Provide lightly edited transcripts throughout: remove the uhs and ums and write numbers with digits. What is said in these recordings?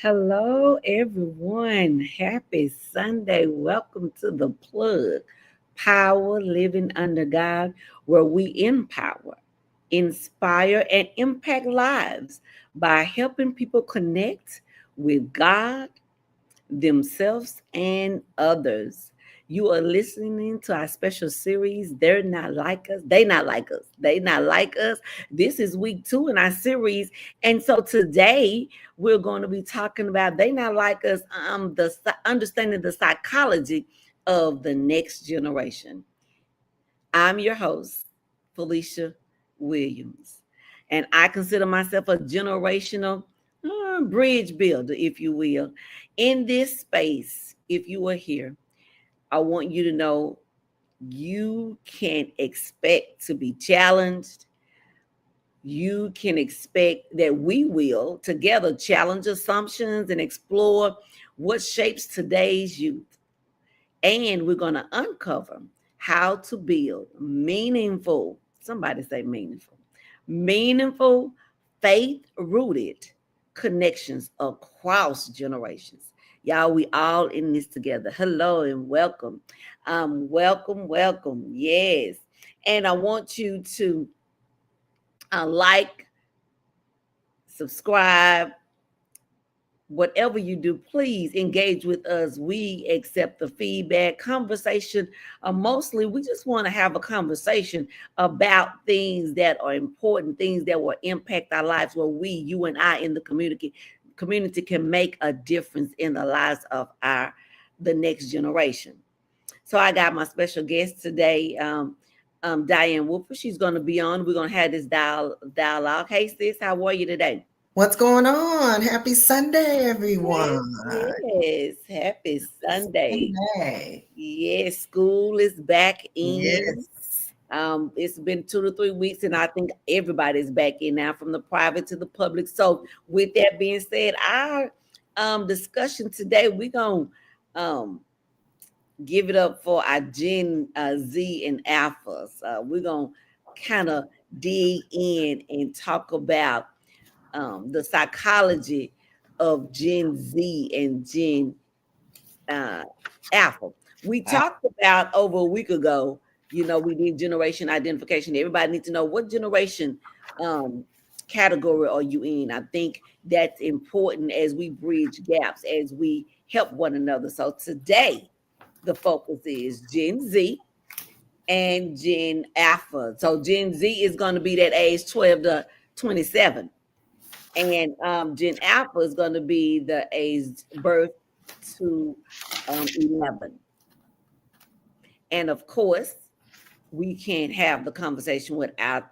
Hello, everyone. Happy Sunday. Welcome to the plug. Power Living Under God, where we empower, inspire, and impact lives by helping people connect with God, themselves, and others. You are listening to our special series, They're Not Like Us. They Not Like Us. They Not Like Us. This is week 2 in our series. And so today we're going to be talking about They Not Like Us, understanding the psychology of the next generation. I'm your host, Felicia Williams, and I consider myself a generational bridge builder, if you will. In this space, if you are here, I want you to know you can expect to be challenged. You can expect that we will together challenge assumptions and explore what shapes today's youth. And we're going to uncover how to build meaningful, somebody say meaningful, faith rooted connections across generations. Y'all, we all in this together. Hello and welcome. Welcome. Yes. And I want you to like, subscribe, whatever you do, please engage with us. We accept the feedback, conversation. Mostly, we just want to have a conversation about things that are important, things that will impact our lives, where we, you and I, in the community can make a difference in the lives of the next generation. So I got my special guest today, Diane Wolfer. She's going to be on. We're going to have this dialogue. Hey, sis, how are you today? What's going on? Happy Sunday, everyone. Yes. Happy Sunday. Sunday. Yes, school is back in. Yes. It's been 2 to 3 weeks, and I think everybody's back in now, from the private to the public. So, with that being said, our discussion today, we're gonna give it up for our Gen Z and Alphas. We're gonna kind of dig in and talk about the psychology of Gen Z and Gen uh, Alpha. We Ah, talked about over a week ago. We did generation identification. Everybody needs to know what generation um, category are you in. I think that's important as we bridge gaps, as we help one another. So today, the focus is Gen Z and Gen Alpha. So Gen Z is going to be that age 12 to 27. And Gen Alpha is going to be the age birth to 11. And of course, we can't have the conversation without,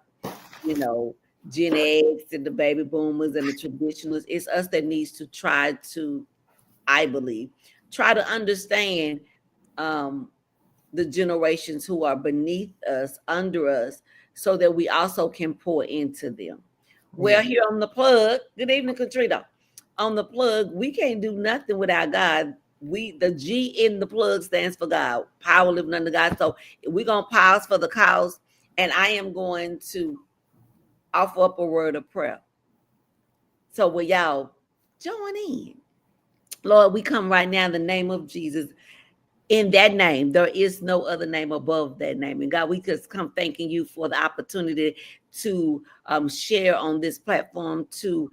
you know, Gen X and the baby boomers and the traditionalists. It's us that needs to try to, I believe, try to understand um, the generations who are beneath us, under us, so that we also can pour into them. Well, yeah. here on the plug, good evening, Katrina. On the plug, we can't do nothing without God. The G in the plug stands for God, power living under God. So we're gonna pause for the cause, and I am going to offer up a word of prayer. So will y'all join in? Lord, we come right now in the name of Jesus. In that name, there is no other name above that name. And God, we just come thanking you for the opportunity to share on this platform, to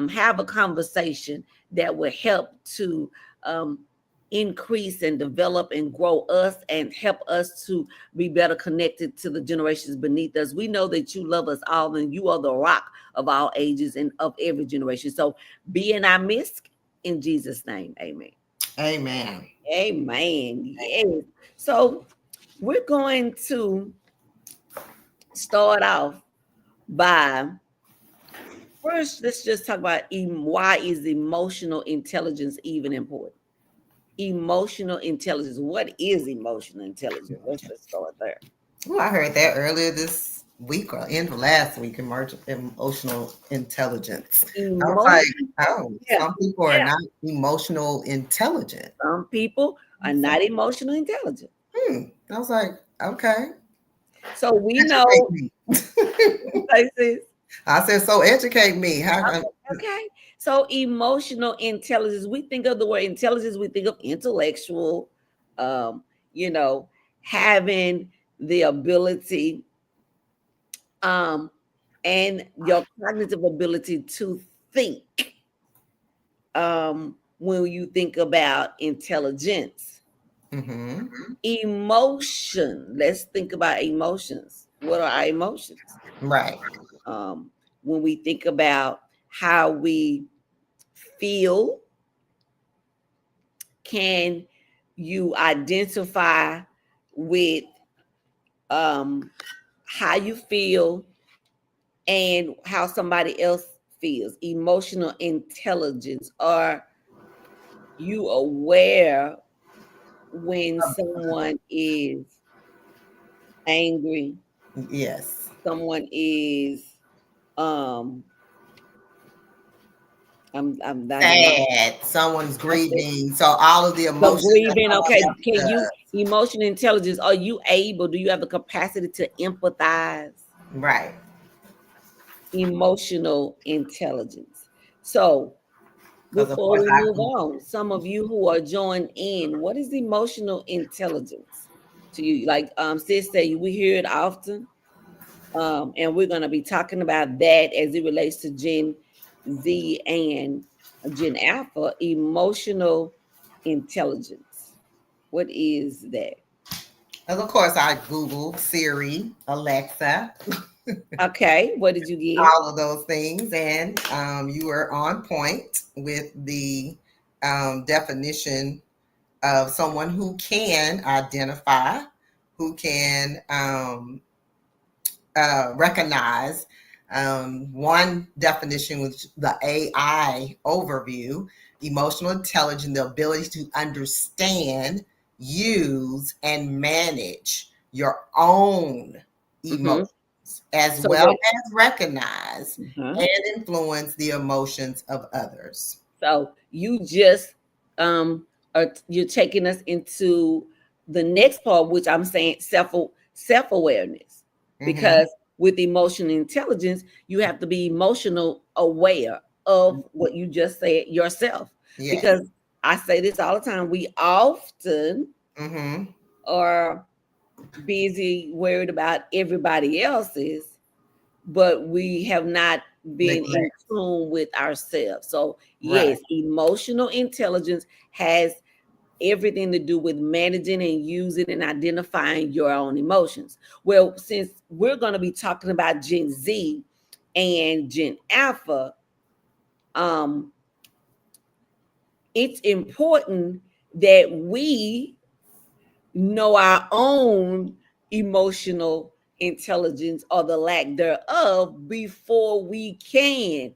have a conversation that will help to increase and develop and grow us and help us to be better connected to the generations beneath us. We know that you love us all and you are the rock of all ages and of every generation. So be in our midst in Jesus' name. Amen. Amen. Amen. Yes. So we're going to start off by first, let's just talk about why is emotional intelligence even important? Emotional intelligence. What is emotional intelligence? Let's just start there. Well, I heard that earlier this week or end of last week, emotional intelligence. I was like, Emotion, oh, yeah, some people are yeah. not emotional intelligent. Some people are not emotional intelligent. I was like, okay, So we educate know me. places. I said, so educate me. How? Okay. So emotional intelligence, we think of the word intelligence, we think of intellectual, um, you know, having the ability um and your cognitive ability to think when you think about intelligence. Mm-hmm. Emotion, let's think about emotions. What are our emotions? Right. Um, when we think about how we feel, can you identify with um, how you feel and how somebody else feels? Emotional intelligence. Are you aware when someone is angry, Yes. someone is um I'm not gonna lie. Sad. Someone's I said grieving. So all of the the emotions that grieving, someone okay. else Can you does. emotional intelligence, are you able, do you have the capacity to empathize? Right. Emotional intelligence. So Because of before course we I move do. on, some of you who are joined in, what is emotional intelligence to you? Like sis say, we hear it often. And we're going to be talking about that as it relates to Gen Z and Gen Alpha. Emotional intelligence, what is that? And of course I Google, Siri, Alexa, Okay, what did you get? all of those things. And you were on point with the definition of someone who can identify, who can recognize. One definition was the AI overview, emotional intelligence, the ability to understand, use, and manage your own Hmm. emotions, as So well what? as recognize Uh-huh. and influence the emotions of others. So you just you're taking us into the next part, which I'm saying self awareness, Mm-hmm. because with emotional intelligence, you have to be emotional aware of what you just said yourself, Yes. because I say this all the time. We often Mm-hmm. are busy worried about everybody else's, but we have not been in Neglect. tune with ourselves. So, Right. yes, emotional intelligence has everything to do with managing and using and identifying your own emotions. Well, since we're going to be talking about Gen Z and Gen Alpha, um, it's important that we know our own emotional intelligence or the lack thereof before we can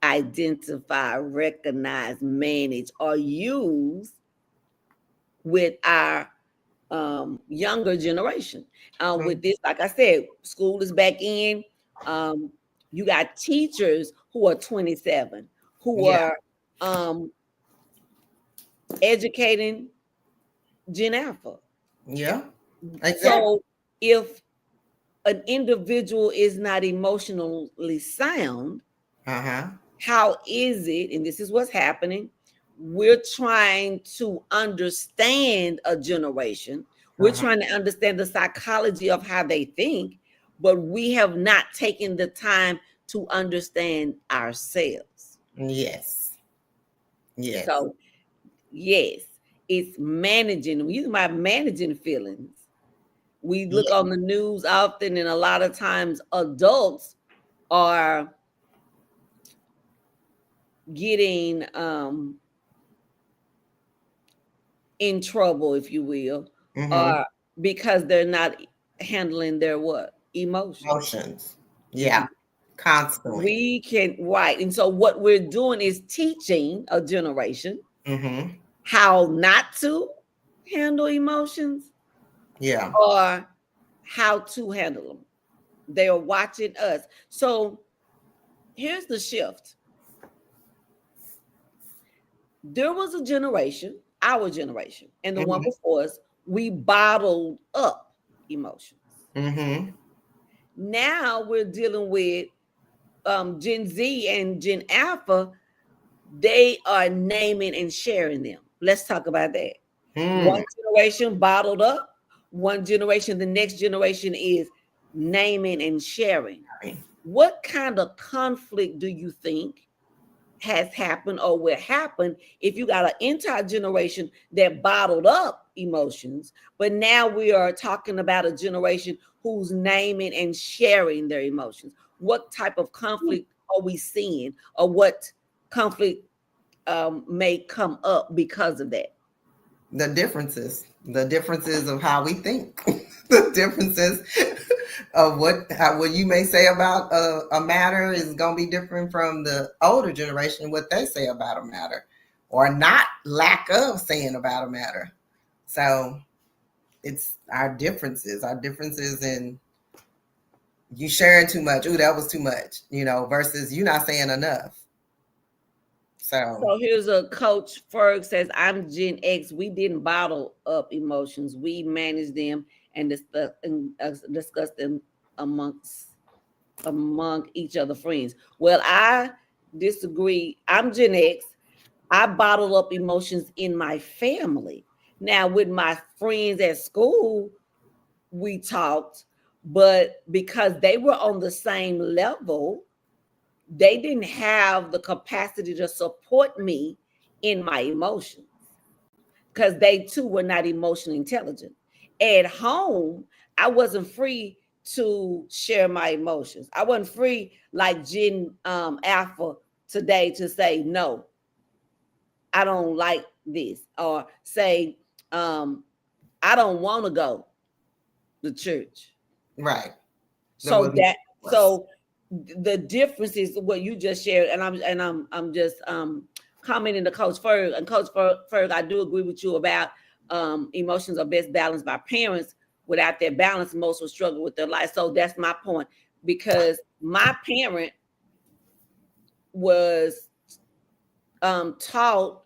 identify, recognize, manage, or use with our younger generation. With this, like I said, school is back in. Um, you got teachers who are 27 who Yeah. are educating Gen Alpha. Yeah. Exactly. So if an individual is not emotionally sound, Uh-huh. how is it, and this is what's happening, we're trying to understand a generation, we're Uh-huh. trying to understand the psychology of how they think, but we have not taken the time to understand ourselves. Yes. Yes. So, yes, it's managing. We use my managing feelings. We look Yeah. on the news often, and a lot of times adults are getting in trouble, if you will, Mm-hmm. or because they're not handling their what emotions. Emotions. Yeah. Mhm. Constantly. We can right, and so what we're doing is teaching a generation Mm-hmm. how not to handle emotions Yeah. or how to handle them. They are watching us. So here's the shift. There was a generation, our generation, and the one Mm-hmm. before us, we bottled up emotions. Mm-hmm. Now we're dealing with Gen Z and Gen Alpha. They are naming and sharing them. Let's talk about that. Mm. One generation bottled up, one generation, the next generation is naming and sharing. What kind of conflict do you think has happened or will happen if you got an entire generation that bottled up emotions, but now we are talking about a generation who's naming and sharing their emotions? What type of conflict are we seeing, or what conflict may come up because of that? The differences of how we think, the differences of what you may say about a matter is going to be different from the older generation, what they say about a matter, or not lack of saying about a matter. So it's our differences in you sharing too much. Ooh, that was too much, versus you not saying enough. So So here's a coach. Ferg says, "I'm Gen X. We didn't bottle up emotions. We managed them and discuss them amongst among each other friends." Well, I disagree. I'm Gen X. I bottle up emotions in my family. Now, with my friends at school, we talked, but because they were on the same level, they didn't have the capacity to support me in my emotions because they too were not emotionally intelligent. At home, I wasn't free to share my emotions. I wasn't free like Gen Alpha today to say, no, I don't like this, or say, um, I don't want to go to church. right, there So wasn't. so the difference is what you just shared, and I'm just commenting to Coach Ferg, and Coach Ferg, I do agree with you about emotions are best balanced by parents. Without their balance, most will struggle with their life. So that's my point, because my parent was taught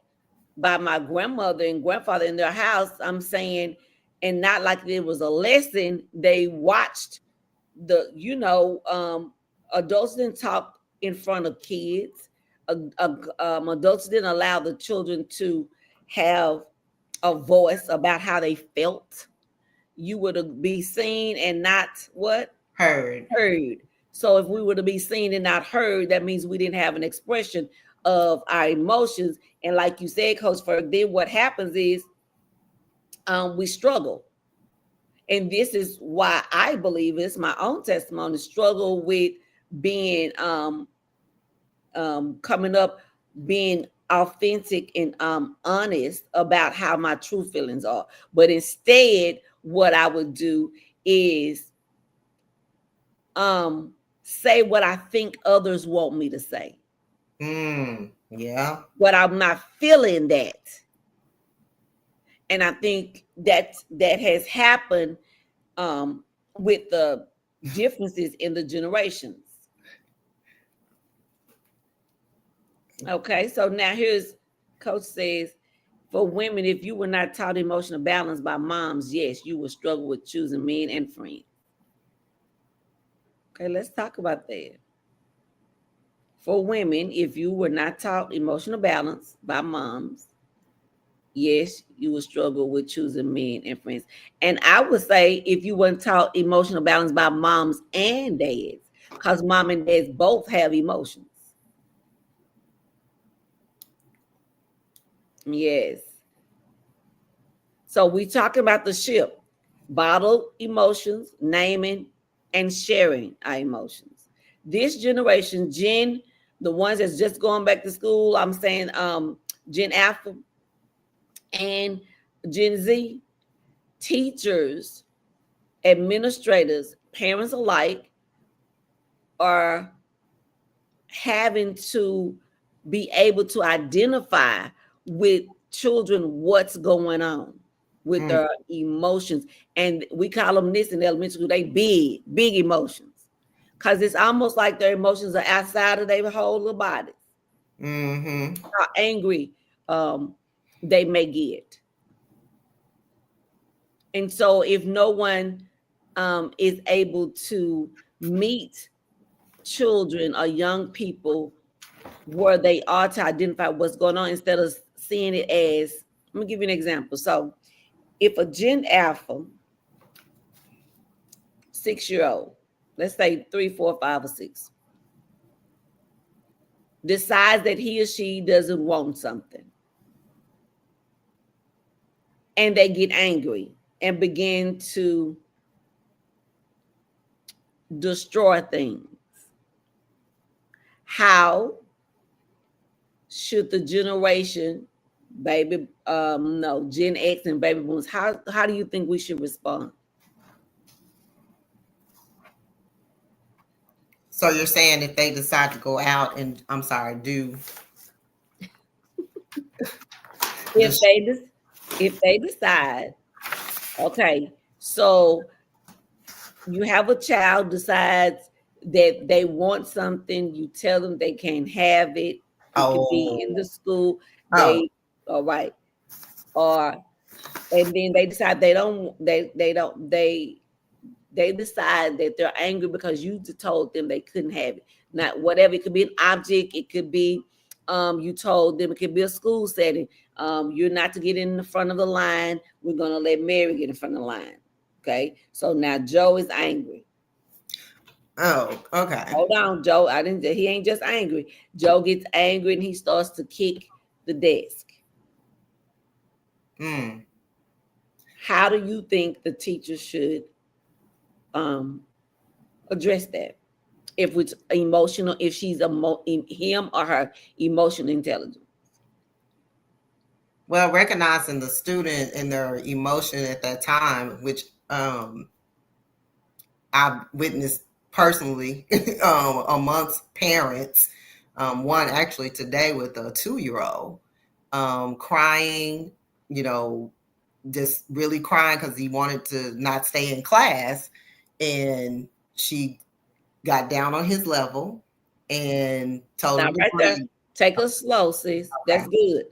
by my grandmother and grandfather in their house. I'm saying, and not like it was a lesson. They watched adults didn't talk in front of kids. Adults didn't allow the children to have a voice about how they felt. You were to be seen and not what? Heard. Heard. So if we were to be seen and not heard, that means we didn't have an expression of our emotions. And like you said, Coach Ferg, then what happens is we struggle. And this is why I believe it's my own testimony, struggle with being coming up, being authentic and honest about how my true feelings are. But instead, what I would do is say what I think others want me to say. Yeah. But I'm not feeling that. And I think that has happened with the differences in the generations. Okay, so now here's Coach says, for women, if you were not taught emotional balance by moms, yes, you will struggle with choosing men and friends. Okay, let's talk about that. For women, if you were not taught emotional balance by moms, yes, you will struggle with choosing men and friends. And I would say if you weren't taught emotional balance by moms and dads, because mom and dads both have emotions. Yes. So we talking about the ship, bottled emotions, naming and sharing our emotions. This generation, the ones that's just going back to school, I'm saying Gen Alpha and Gen Z, teachers, administrators, parents alike are having to be able to identify with children what's going on with their emotions. And we call them this in elementary school, they big emotions. Because it's almost like their emotions are outside of their whole little bodies. How angry they may get. And so if no one is able to meet children or young people where they are to identify what's going on instead of seeing it as, let me give you an example. So if a Gen Alpha 6-year-old, let's say 3, 4, 5, or 6, decides that he or she doesn't want something, and they get angry and begin to destroy things, how should the generation Gen X and baby boomers, how do you think we should respond? So you're saying if they decide to go out and, I'm sorry, do if they decide, okay, so you have a child decides that they want something, you tell them they can't have it. It could be in the school. Oh. They all right. Or and then they decide they decide that they're angry because you told them they couldn't have it. Not whatever, it could be an object, it could be you told them, it could be a school setting. You're not to get in the front of the line. We're gonna let Mary get in front of the line. Okay, so now Joe is angry. Oh, okay. Hold on, Joe. He ain't just angry. Joe gets angry and he starts to kick the desk. How do you think the teacher should address that? If it's emotional, if she's in him or her emotional intelligence. Well, recognizing the student and their emotion at that time, which I've witnessed personally amongst parents. One actually today with a 2-year-old crying, just really crying because he wanted to not stay in class. And she got down on his level and told Now, him to right there, breathe. take us slow, sis. Okay. That's good.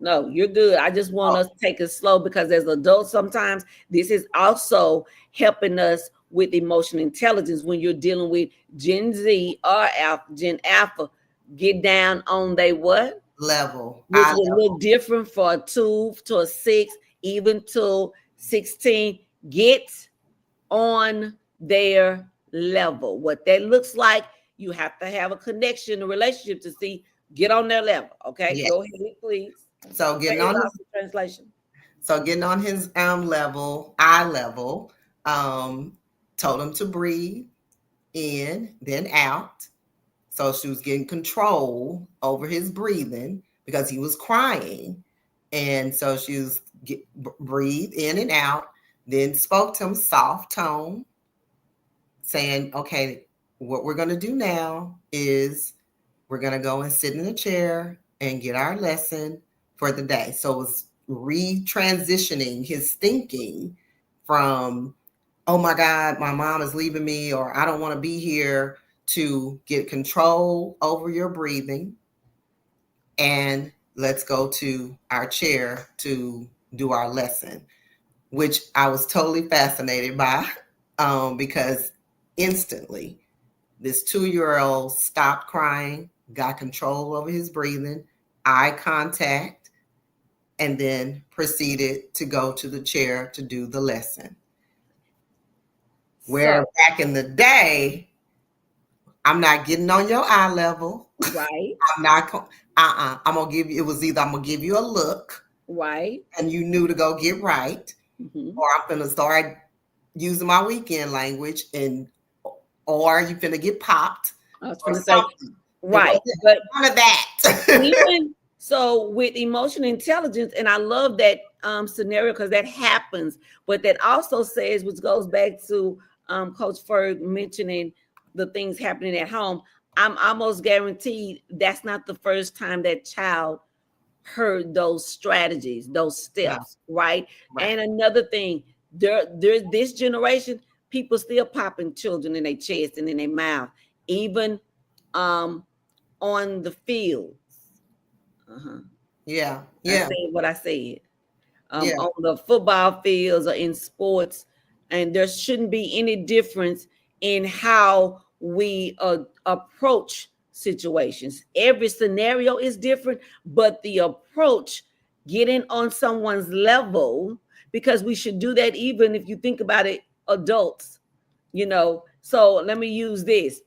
No, you're good. I just want us to take it slow because as adults, sometimes this is also helping us with emotional intelligence when you're dealing with Gen Z or Gen Alpha. Get down on they what? level, which eye would look level. different for a 2 to a 6, even to 16. Get on their level. What that looks like, you have to have a connection, a relationship to see, get on their level. Okay, Yeah. go ahead, please. So Where getting is on his our translation? level, eye level, um, told him to breathe in, then out. So she was getting control over his breathing because he was crying. And so she was breathe in and out, then spoke to him soft tone, saying, okay, what we're going to do now is we're going to go and sit in a chair and get our lesson for the day. So it was retransitioning his thinking from, oh my God, my mom is leaving me, or I don't want to be here, to get control over your breathing. And let's go to our chair to do our lesson, which I was totally fascinated by, because instantly this 2-year-old stopped crying, got control over his breathing, eye contact, and then proceeded to go to the chair to do the lesson. Where So, back in the day, I'm not getting on your eye level. right, I'm not, I'm going to give you, it was either I'm going to give you a look right. and you knew to go get right, Mm-hmm. or I'm going to start using my weekend language, and or you finna get popped I was or going to say, something. It right. wasn't But none of that. even so, with emotional intelligence, and I love that scenario because that happens, but that also says, which goes back to Coach Ferg mentioning the things happening at home. I'm almost guaranteed that's not the first time that child heard those strategies, those No, steps, right? right. And another thing, there's this generation, people still popping children in their chest and in their mouth, even um on the field. Uh-huh. Yeah, I yeah, said what I said. yeah, On the football fields or in sports, and there shouldn't be any difference in how we approach situations. Every scenario is different, but the approach, getting on someone's level, because we should do that even if you think about it, adults, So let me use this.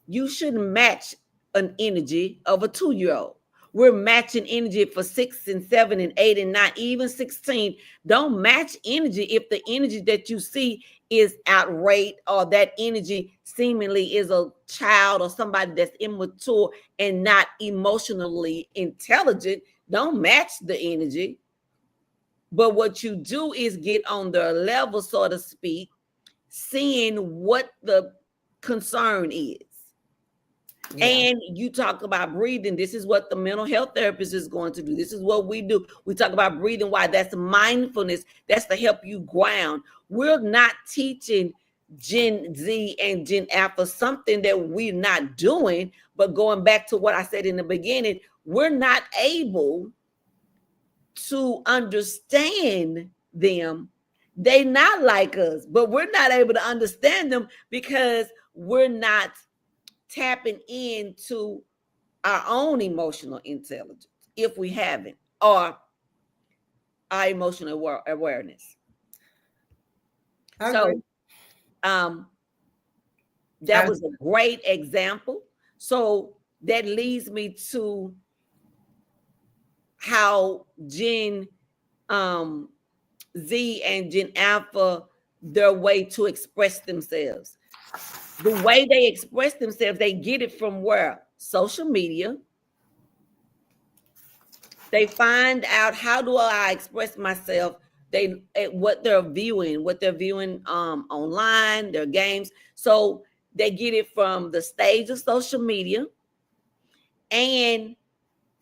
You shouldn't match an energy of a 2-year-old. We're matching energy for 6 and 7 and 8 and 9, even 16. Don't match energy if the energy that you see is outrage, or that energy seemingly is a child or somebody that's immature and not emotionally intelligent. Don't match the energy. But what you do is get on their level, so to speak, seeing what the concern is. yeah. And you talk about breathing. This is what the mental health therapist is going to do. This is what we do. We talk about breathing. Why? That's mindfulness. That's to help you ground. We're not teaching Gen Z and Gen Alpha something that we're not doing. But going back to what I said in the beginning, we're not able to understand them. They not like us, but we're not able to understand them because we're not tapping into our own emotional intelligence if we haven't, or our emotional awareness. I So agree. um that I, was a great example. So that leads me to how Gen um Z and Gen Alpha, their way to express themselves. The way they express themselves, they get it from where? Social media. They find out, how do I express myself? They what they're viewing online, their games. So they get it from the stage of social media. And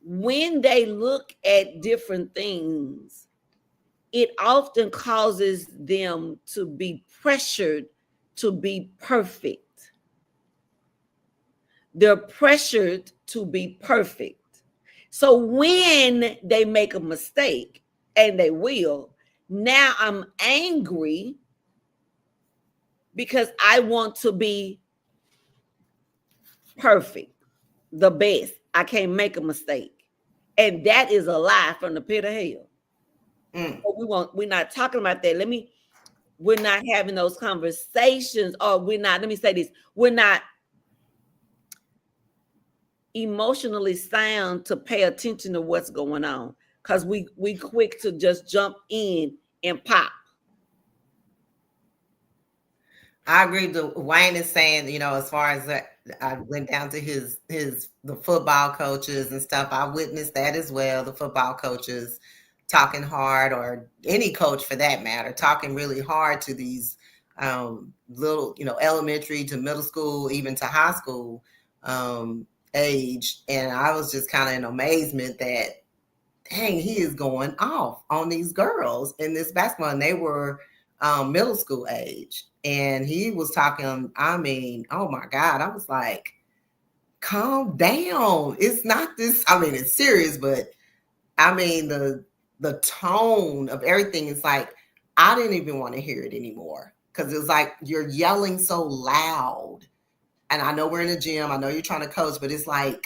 when they look at different things, it often causes them to be pressured to be perfect. They're pressured to be perfect. So when they make a mistake, and they will, now I'm angry because I want to be perfect, the best. I can't make a mistake. And that is a lie from the pit of hell. Mm. But we're not talking about that. We're not having those conversations, or let me say this, we're not emotionally sound to pay attention to what's going on, because we quick to just jump in and pop. I agree with Wayne is saying, as far as that, I went down to the football coaches and stuff. I witnessed that as well. The football coaches talking hard, or any coach for that matter, talking really hard to these little, elementary to middle school, even to high school age. And I was just kind of in amazement that, dang, he is going off on these girls in this basketball. And they were middle school age. And he was talking, I mean, oh my God. I was like, calm down. It's not this, I mean, it's serious, but I mean, the tone of everything is like, I didn't even want to hear it anymore. Because it was like, you're yelling so loud. And I know we're in a gym. I know you're trying to coach, but it's like,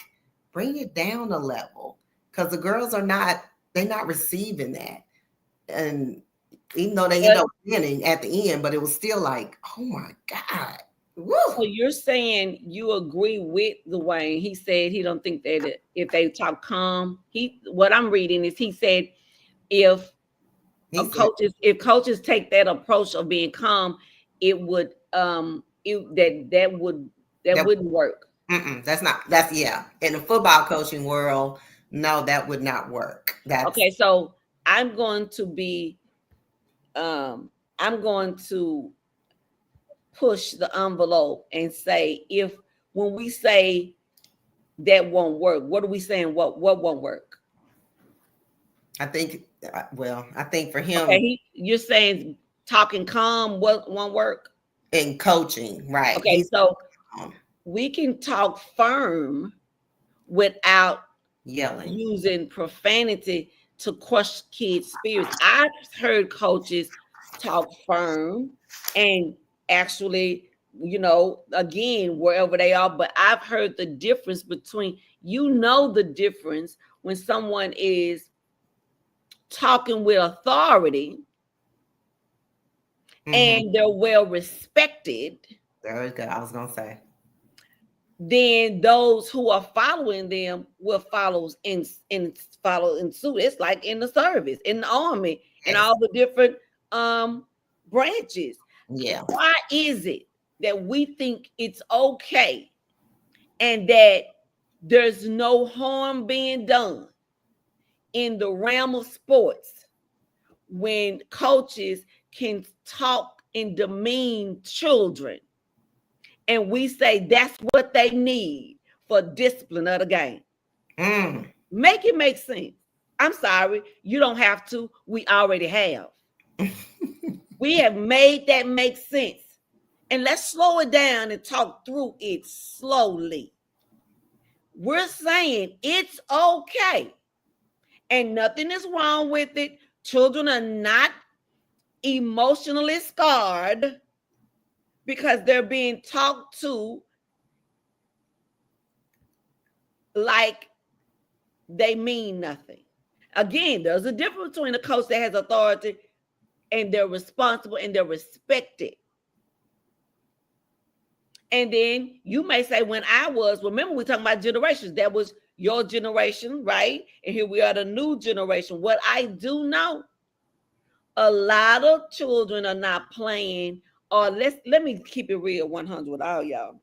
bring it down a level. Because the girls they're not receiving that. And even though they end But up winning at the end, but it was still like, oh my God. Woo. so you're saying you agree with Dwayne? He said he don't think that if they talk calm, what I'm reading is he said if He said, if coaches take that approach of being calm, it would that that, wouldn't work. yeah. In the football coaching world, no, that would not work. Okay, so I'm going to be I'm going to push the envelope and say, if when we say that won't work, what are we saying? What won't work? I think, I think for him Okay, you're saying talking calm what won't work. in coaching, right. Okay, He's so we can talk firm without yelling. using profanity to crush kids' spirits. I've heard coaches talk firm and actually, again, wherever they are, but I've heard the difference between, the difference when someone is talking with authority and they're well respected. Very good. I was going to say. Then those who are following them will follow in suit. It's like in the service, in the army, and Yes. all the different branches. Yeah. Why is it that we think it's okay and that there's no harm being done in the realm of sports when coaches can talk and demean children? And we say that's what they need for discipline of the game. Make it make sense. I'm sorry, you don't have to. We already have. We have made that make sense. And let's slow it down and talk through it slowly. We're saying it's okay and nothing is wrong with it. Children are not emotionally scarred because they're being talked to like they mean nothing. Again, there's a difference between a coach that has authority and they're responsible and they're respected. And then you may say, remember we're talking about generations, that was your generation, right? And here we are, the new generation. What I do know, a lot of children are not playing, or let me keep it real 100 with all y'all.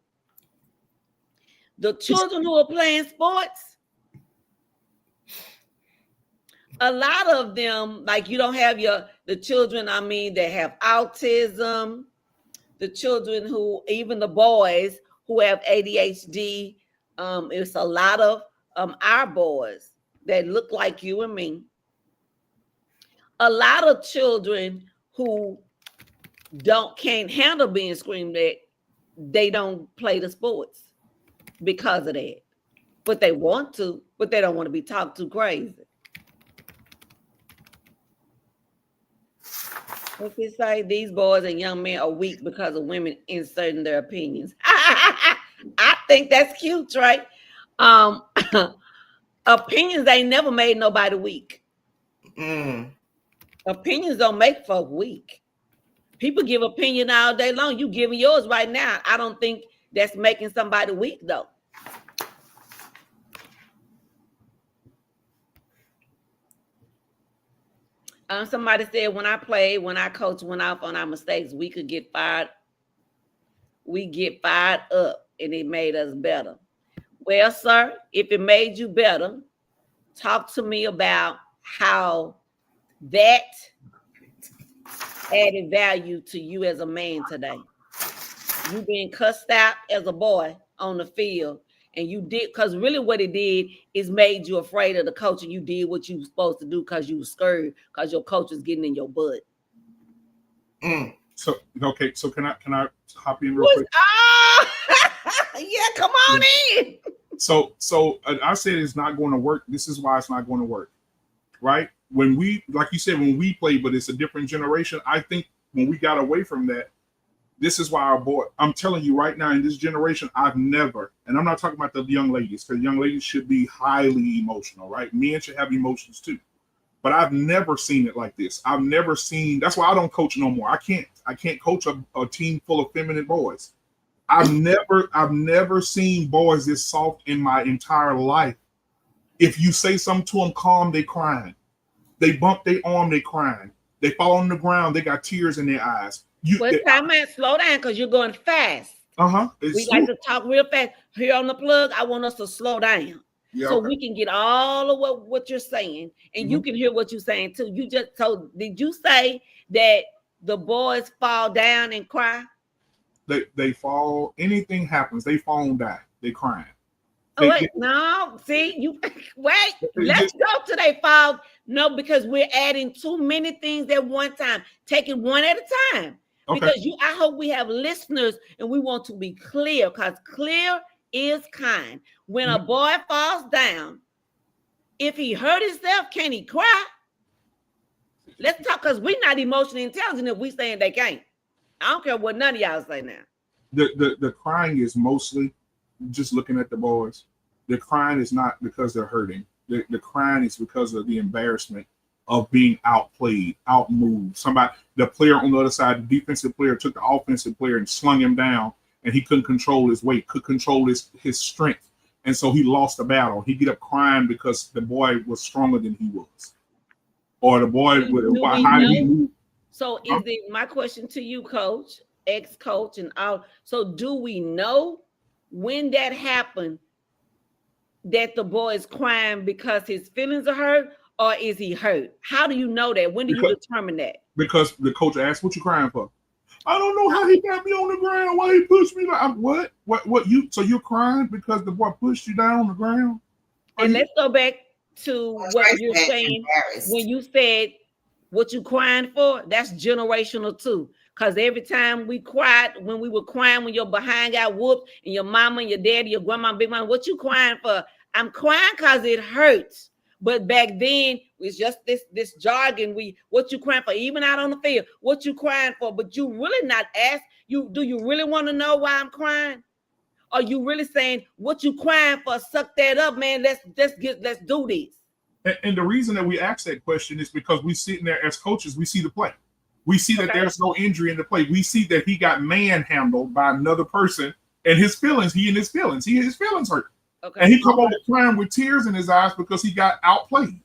The children who are playing sports, a lot of them, like you don't have the children, that have autism, the children even the boys who have ADHD. It's a lot of our boys that look like you and me. A lot of children who can't handle being screamed at, they don't play the sports because of that. But they want to, but they don't want to be talked to crazy. What's it say? These boys and young men are weak because of women inserting their opinions. I think that's cute, right? Opinions ain't never made nobody weak. Mm. Opinions don't make folk weak. People give opinion all day long. You giving yours right now. I don't think that's making somebody weak though. Somebody said when I played, when I coach, went off on our mistakes, we could get fired. We get fired up, and it made us better. Well, sir, if it made you better, talk to me about how that added value to you as a man today. You being cussed out as a boy on the field, and you did, because really what it did is made you afraid of the coach, and you did what you were supposed to do because you were scared because your coach was getting in your butt. So okay, so can I hop in real quick? Yeah, come on in. So I said it's not going to work. This is why it's not going to work, right? When we, like you said, when we play, but it's a different generation. I think when we got away from that, this is why our boy. I'm telling you right now, in this generation, I've never, and I'm not talking about the young ladies, because young ladies should be highly emotional, right? Men should have emotions too. But I've never seen it like this. I've never seen. That's why I don't coach no more. I can't coach a team full of feminine boys. I've never seen boys this soft in my entire life. If you say something to them calm, they crying. They bump their arm, they crying. They fall on the ground, they got tears in their eyes. Time out, slow down, because you're going fast. We like to talk real fast. Here on the plug, I want us to slow down. Yeah, so we can get all of what you're saying, and you can hear what you're saying too. You just told. Did you say that the boys fall down and cry? They fall. Anything happens, they fall and die. They crying. No, see you. Wait, let's go to they fall. No, because we're adding too many things at one time. Take it one at a time. Okay. Because I hope we have listeners, and we want to be clear, because clear is kind. When a boy falls down, if he hurt himself, can he cry? Let's talk, because we're not emotionally intelligent if we saying they can't. I don't care what none of y'all say now. The crying is mostly just looking at the boys. The crying is not because they're hurting. The crying is because of the embarrassment of being outplayed, outmoved. The player on the other side, the defensive player, took the offensive player and slung him down, and he couldn't control his weight, could control his strength. And so he lost the battle. He get up crying because the boy was stronger than he was. Or the boy So is it my question to you, coach, ex-coach, and all? So do we know when that happened, that the boy is crying because his feelings are hurt, or is he hurt? How do you know that? When do you determine that? Because the coach asked, "What you crying for?" I don't know how he got me on the ground. Why he pushed me? What? So you're crying because the boy pushed you down on the ground? And let's go back to what you're saying when you said what you crying for. That's generational too. Because every time we cried, when we were crying, when your behind got whooped, and your mama and your daddy, your grandma, big mama, what you crying for? I'm crying because it hurts. But back then, it's just this jargon. What you crying for? Even out on the field, what you crying for? But you really not ask you. Do you really want to know why I'm crying? Are you really saying what you crying for? Suck that up, man. Let's do this. And the reason that we ask that question is because we sitting there as coaches, we see the play. We see that there's no injury in the play. We see that he got manhandled by another person, and his feelings hurt. Okay. And he come over crying with tears in his eyes because he got outplayed.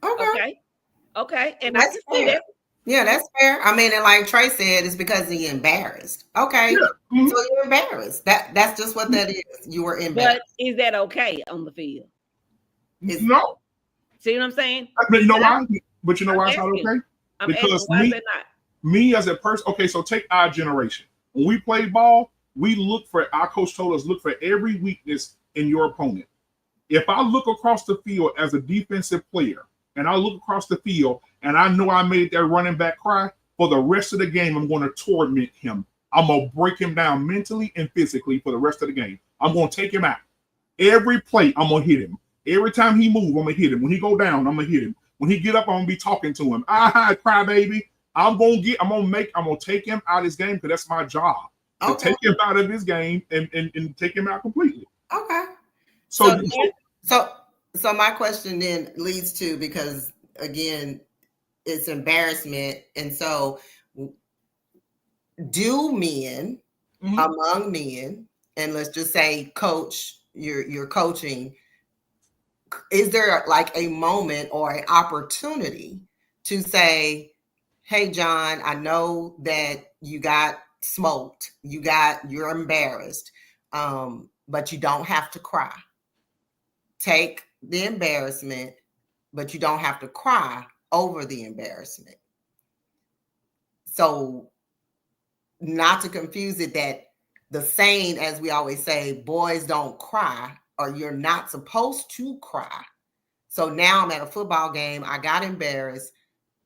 Okay. And that's fair. Yeah, that's fair. I mean, and like Trey said, it's because he embarrassed. Okay. Yeah. Mm-hmm. So you're embarrassed. That's just what that is. You were embarrassed. But is that okay on the field? No. See what I'm saying? You know why? But you know why it's not okay? Because me as a person, okay, so take our generation. When we play ball, our coach told us, look for every weakness in your opponent. If I look across the field as a defensive player, and I look across the field, and I know I made that running back cry, for the rest of the game, I'm going to torment him. I'm going to break him down mentally and physically for the rest of the game. I'm going to take him out. Every play, I'm going to hit him. Every time he move, I'm going to hit him. When he go down, I'm going to hit him. When he get up, I'm going to be talking to him. Cry baby. I'm going to take him out of his game, because that's my job. To take him out of his game and take him out completely. Okay. So So my question then leads to, because again, it's embarrassment. And so do men among men, and let's just say coach, you're coaching, is there like a moment or an opportunity to say, hey John, I know that you got smoked, you're embarrassed, but you don't have to cry. Take the embarrassment, but you don't have to cry over the embarrassment. So not to confuse it, that the saying, as we always say, boys don't cry, or you're not supposed to cry. So now I'm at a football game, I got embarrassed.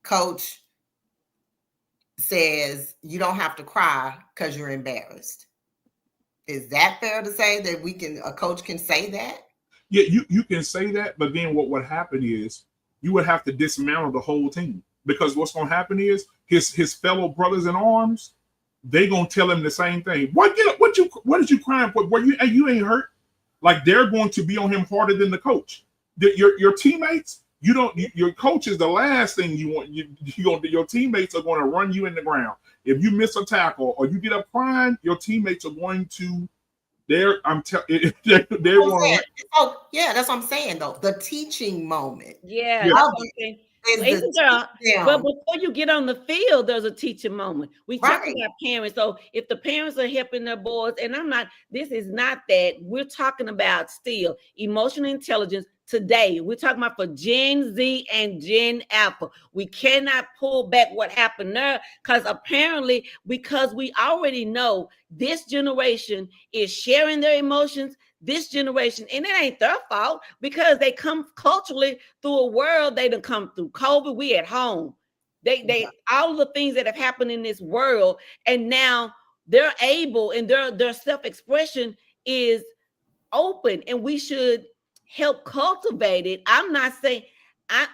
Coach says you don't have to cry because you're embarrassed. Is that fair to say that a coach can say that? Yeah, you can say that, but then what would happen is you would have to dismantle the whole team, because what's going to happen is his fellow brothers in arms, they gonna tell him the same thing. What get up? What is you crying for? What you ain't hurt? Like, they're going to be on him harder than the coach. Your teammates, your coach is the last thing you want. Your teammates are going to run you in the ground. If you miss a tackle or you get up crying, your teammates are going to. They're going. Oh yeah, that's what I'm saying though. The teaching moment. Yeah, that's something. But before you get on the field, there's a teaching moment. We talk about parents. So if the parents are helping their boys, and this is not that. We're talking about still emotional intelligence today. We're talking about for Gen Z and Gen Alpha. We cannot pull back what happened there, because apparently, because we already know this generation is sharing their emotions. This generation, and it ain't their fault, because they come culturally through a world. They done come through COVID. We at home. They all the things that have happened in this world, and now they're able, and their self-expression is open, and we should help cultivate it. I'm not saying.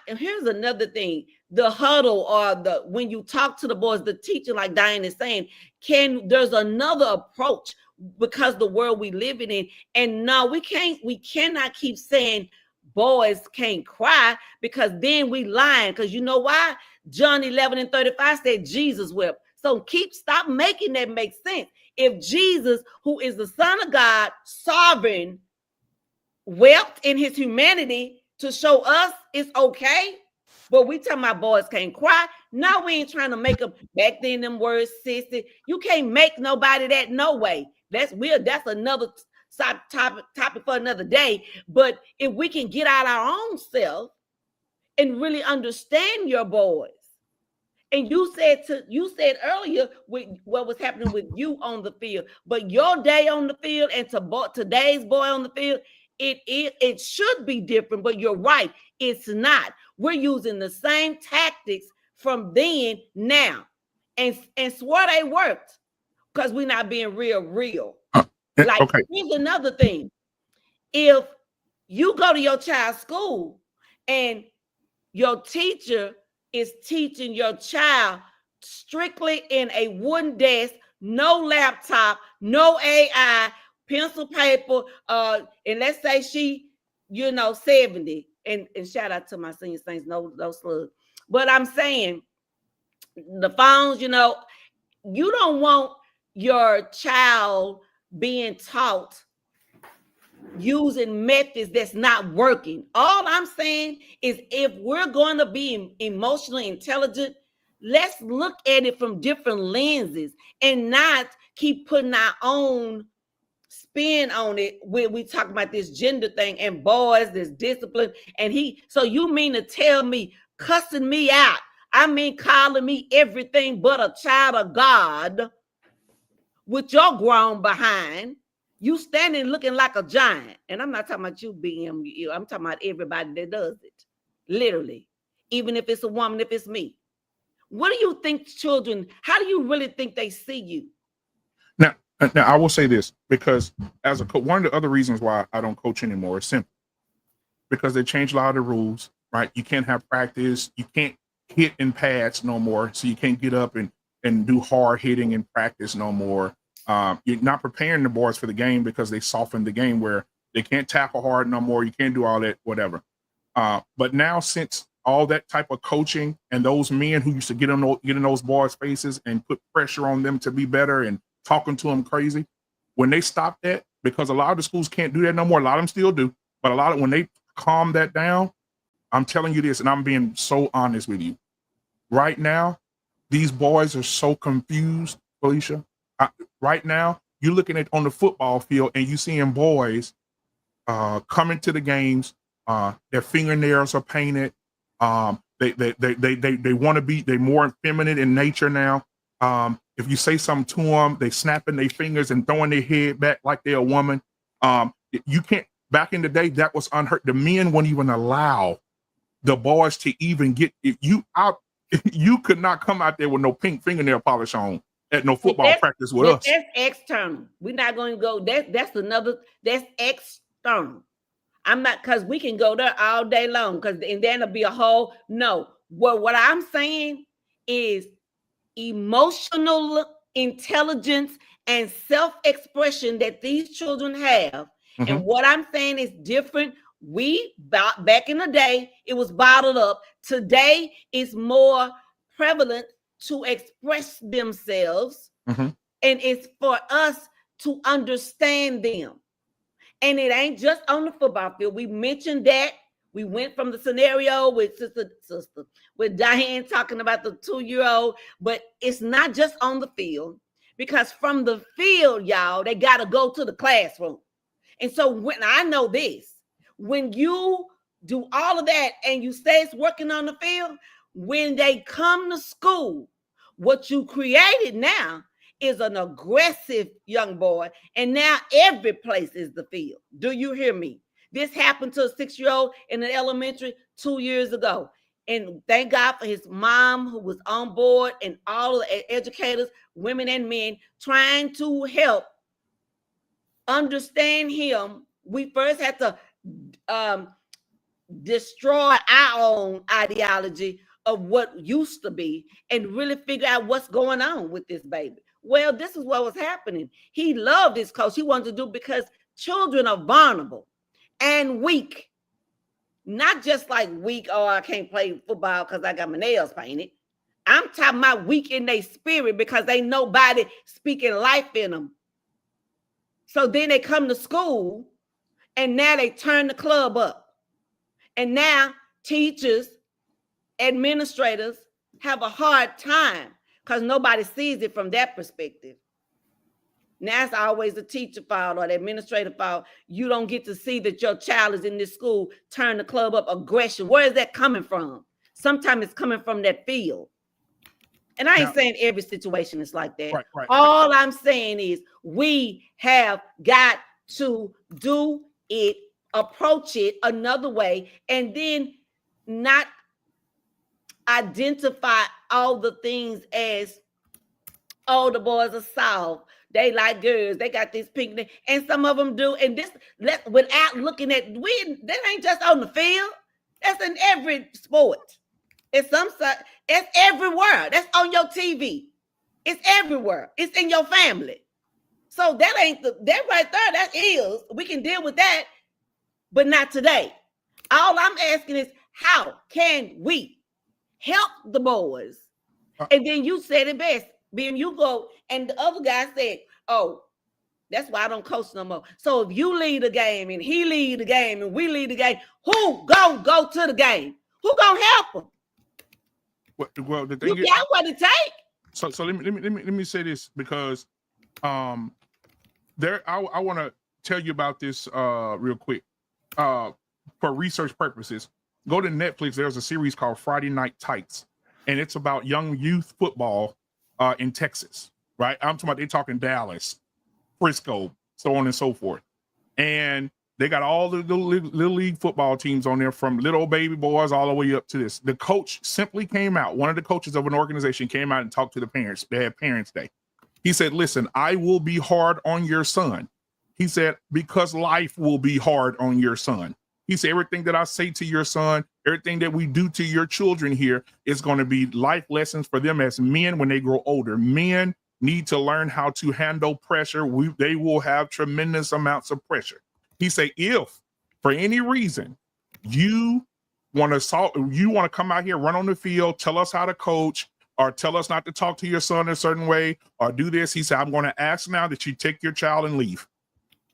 Here's another thing: the huddle, or when you talk to the boys, the teacher, like Diane is saying, there's another approach, because the world we living in. And no, we cannot keep saying boys can't cry, because then we lying. Because you know why? John 11:35 said Jesus wept. So stop making that make sense. If Jesus, who is the Son of God, sovereign, wept in his humanity to show us it's okay, but we talking about boys can't cry. No, we ain't trying to make them. Back then, them words, sissy, you can't make nobody that no way. That's another topic for another day. But if we can get out our own self and really understand your boys. And you said earlier what was happening with you on the field, but your day on the field and today's boy on the field, it should be different. But you're right, it's not. We're using the same tactics from then now, and swear they worked, because we're not being real. Like, here's another thing: if you go to your child's school and your teacher is teaching your child strictly in a wooden desk, no laptop, no AI, pencil, paper, and let's say she, 70, and shout out to my senior saints, no slugs. But I'm saying the phones, you don't want your child being taught using methods that's not working. All I'm saying is, if we're going to be emotionally intelligent, let's look at it from different lenses and not keep putting our own spin on it when we talk about this gender thing and boys, this discipline. So you mean to tell me cussing me out, I mean calling me everything but a child of God, with your grown behind, you standing looking like a giant. And I'm not talking about you, BM. I'm talking about everybody that does it. Literally. Even if it's a woman, if it's me. What do you think children, how do you really think they see you? Now I will say this, because as a coach, one of the other reasons why I don't coach anymore is simple. Because they changed a lot of the rules, right? You can't have practice. You can't hit in pads no more. So you can't get up and do hard hitting in practice no more. You're not preparing the boys for the game, because they softened the game, where They can't tackle hard no more. You can't do all that, whatever. But now, since all that type of coaching and those men who used to get in those boys' faces and put pressure on them to be better and talking to them crazy, when they stop that, because a lot of the schools can't do that no more. A lot of them still do, but when they calm that down, I'm telling you this, and I'm being so honest with you. Right now, these boys are so confused, Felicia. Right now, you're looking at on the football field and you seeing boys coming to the games. Their fingernails are painted. They want to be. They're more feminine in nature now. If you say something to them, they snapping their fingers and throwing their head back like they're a woman. You can't. Back in the day, that was unheard. The men wouldn't even allow the boys to even get you out. You could not come out there with no pink fingernail polish on at no football practice with us. That's external. We're not going to go. That's external. I'm not, because we can go there all day long, and then it'll be a whole no. What I'm saying is emotional intelligence and self-expression that these children have. Mm-hmm. And what I'm saying is different. Back in the day, it was bottled up. Today, it's more prevalent to express themselves. Mm-hmm. And it's for us to understand them. And it ain't just on the football field. We mentioned that. We went from the scenario with sister with Diane talking about the 2-year-old, but it's not just on the field, because from the field, y'all, they got to go to the classroom. And so when I know this, when you do all of that and you stay working on the field, when they come to school, what you created now is an aggressive young boy. And now every place is the field. Do you hear me? This happened to a 6-year-old in an elementary 2 years ago. And thank God for his mom, who was on board, and all of the educators, women and men, trying to help understand him. We first had to destroy our own ideology of what used to be and really figure out what's going on with this baby. Well, this is what was happening. He loved his coach. He wanted to do, because children are vulnerable and weak. Not just like weak, oh, I can't play football because I got my nails painted. I'm talking about weak in their spirit, because ain't nobody speaking life in them. So then they come to school and now they turn the club up. And now teachers, administrators have a hard time because nobody sees it from that perspective. Now it's always the teacher fault or the administrator fault. You don't get to see that your child is in this school, turn the club up, aggression. Where is that coming from? Sometimes it's coming from that field. And I ain't saying every situation is like that. Right. All I'm saying is we have got to do it, approach it another way, and then not identify all the things as, oh, the boys are soft, they like girls, they got this pink, and some of them do. And this, without looking at, that ain't just on the field. That's in every sport. It's it's everywhere. That's on your TV. It's everywhere. It's in your family. So that ain't that right there. That is, we can deal with that, but not today. All I'm asking is, how can we help the boys? And then you said it best. Then you go, and the other guy said, oh, that's why I don't coach no more. So if you lead the game and he lead the game and we lead the game, who gonna go to the game? Who gonna help them? Well, the thing you got what it take. So let me say this, because I want to tell you about this real quick. For research purposes, go to Netflix. There's a series called Friday Night Tights, and it's about young youth football in Texas, right? I'm talking about, they're talking Dallas, Frisco, so on and so forth. And they got all the little league football teams on there, from little baby boys all the way up to this. The coach simply came out. One of the coaches of an organization came out and talked to the parents. They had Parents' Day. He said, listen, I will be hard on your son. He said, because life will be hard on your son. He said, everything that I say to your son, everything that we do to your children here is going to be life lessons for them as men when they grow older. Men need to learn how to handle pressure. They will have tremendous amounts of pressure. He said, if for any reason you want to come out here, run on the field, tell us how to coach, or tell us not to talk to your son a certain way, or do this. He said, I'm going to ask now that you take your child and leave.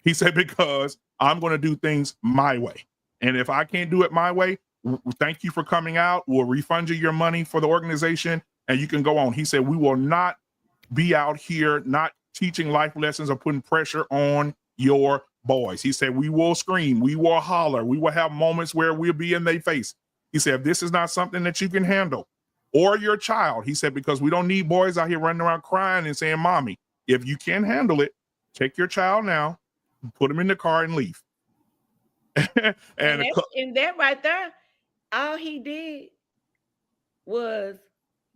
He said, because I'm going to do things my way. And if I can't do it my way, thank you for coming out. We'll refund you your money for the organization and you can go on. He said, we will not be out here not teaching life lessons or putting pressure on your boys. He said, we will scream, we will holler, we will have moments where we'll be in their face. He said, if this is not something that you can handle, or your child, he said, because we don't need boys out here running around crying and saying, mommy, if you can handle it, take your child now, put him in the car and leave. and that right there, all he did was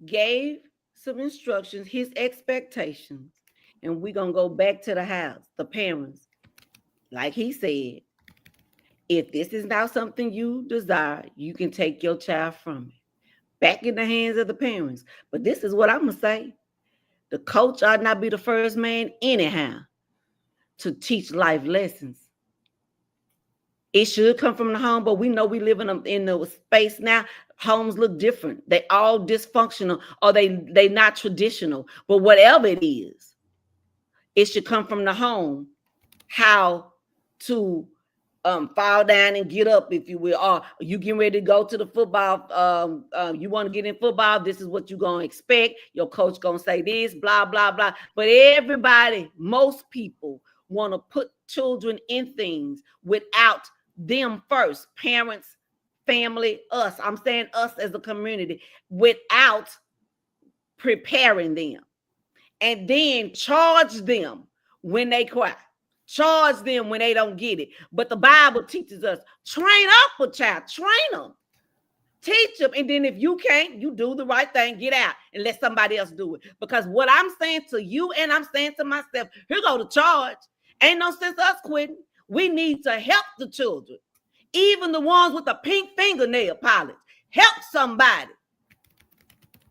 gave some instructions, his expectations, and we're going to go back to the house, the parents. Like he said, if this is not something you desire, you can take your child from it. Back in the hands of the parents. But this is what I'm going to say. The coach ought not be the first man anyhow to teach life lessons. It should come from the home, but we know we live in a space now. Homes look different. They all dysfunctional, or they not traditional. But whatever it is, it should come from the home. How to fall down and get up, if you will. Or you getting ready to go to the football. You want to get in football. This is what you're going to expect. Your coach going to say this, blah, blah, blah. But everybody, most people want to put children in things without them first. Parents, family, us. I'm saying us as a community, without preparing them. And then charge them when they cry. Charge them when they don't get it. But the Bible teaches us, train up a child, train them, teach them. And then if you can't, you do the right thing, get out and let somebody else do it. Because what I'm saying to you and I'm saying to myself, here go the charge. Ain't no sense us quitting. We need to help the children. Even the ones with the pink fingernail polish. Help somebody.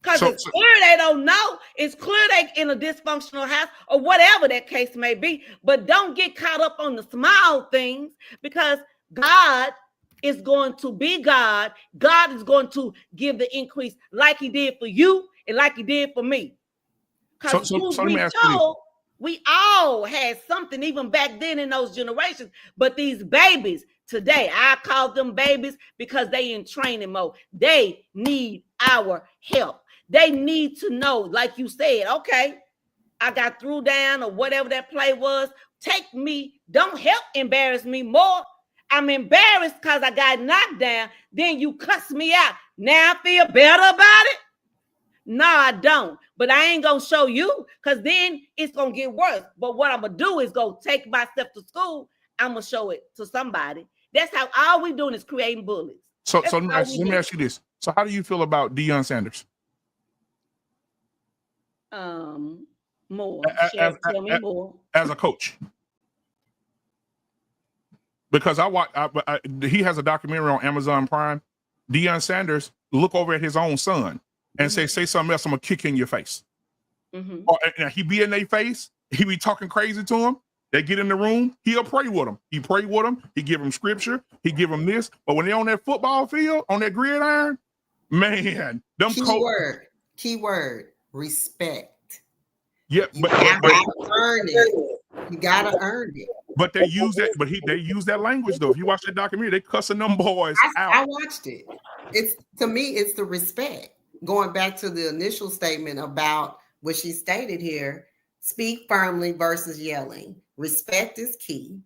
Because it's clear they don't know. It's clear they in a dysfunctional house or whatever that case may be. But don't get caught up on the small things, because God is going to be God. God is going to give the increase like he did for you and like he did for me. Because we all had something even back then in those generations. But these babies today, I call them babies because they in training mode. They need our help. They need to know, like you said, okay, I got threw down or whatever that play was. Take me, don't help embarrass me more. I'm embarrassed because I got knocked down. Then you cuss me out. Now I feel better about it? No, I don't. But I ain't going to show you, because then it's going to get worse. But what I'm going to do is go take myself to school. I'm going to show it to somebody. That's how all we doing is creating bullies. So let me ask you this. So how do you feel about Deion Sanders? More. Tell me more. As a coach. Because he has a documentary on Amazon Prime. Deion Sanders look over at his own son and say something else, I'm gonna kick in your face. Or he be in their face, he be talking crazy to him. They get in the room, he'll pray with them. He pray with them, he give them scripture, he give them this. But when they're on that football field, on that gridiron, man, them keyword, respect. Yeah, you gotta earn it. You gotta earn it. But they use that. But they use that language though. If you watch that documentary, they cussing them boys out. I watched it. It's, to me, it's the respect. Going back to the initial statement about what she stated here: speak firmly versus yelling. Respect is key.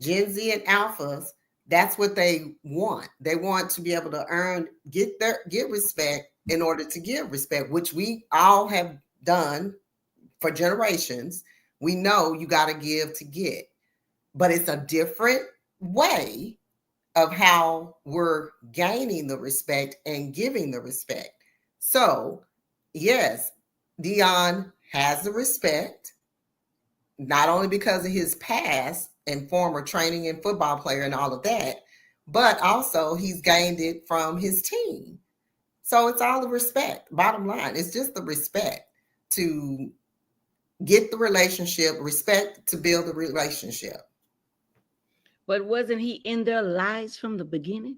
Gen Z and alphas, that's what they want. They want to be able to get respect in order to give respect, which we all have done for generations. We know you got to give to get, but it's a different way of how we're gaining the respect and giving the respect. So yes, Deion has the respect, not only because of his past and former training and football player and all of that, but also he's gained it from his team. So it's all the respect. Bottom line, it's just the respect to get the relationship, respect to build the relationship. But wasn't he in their lives from the beginning?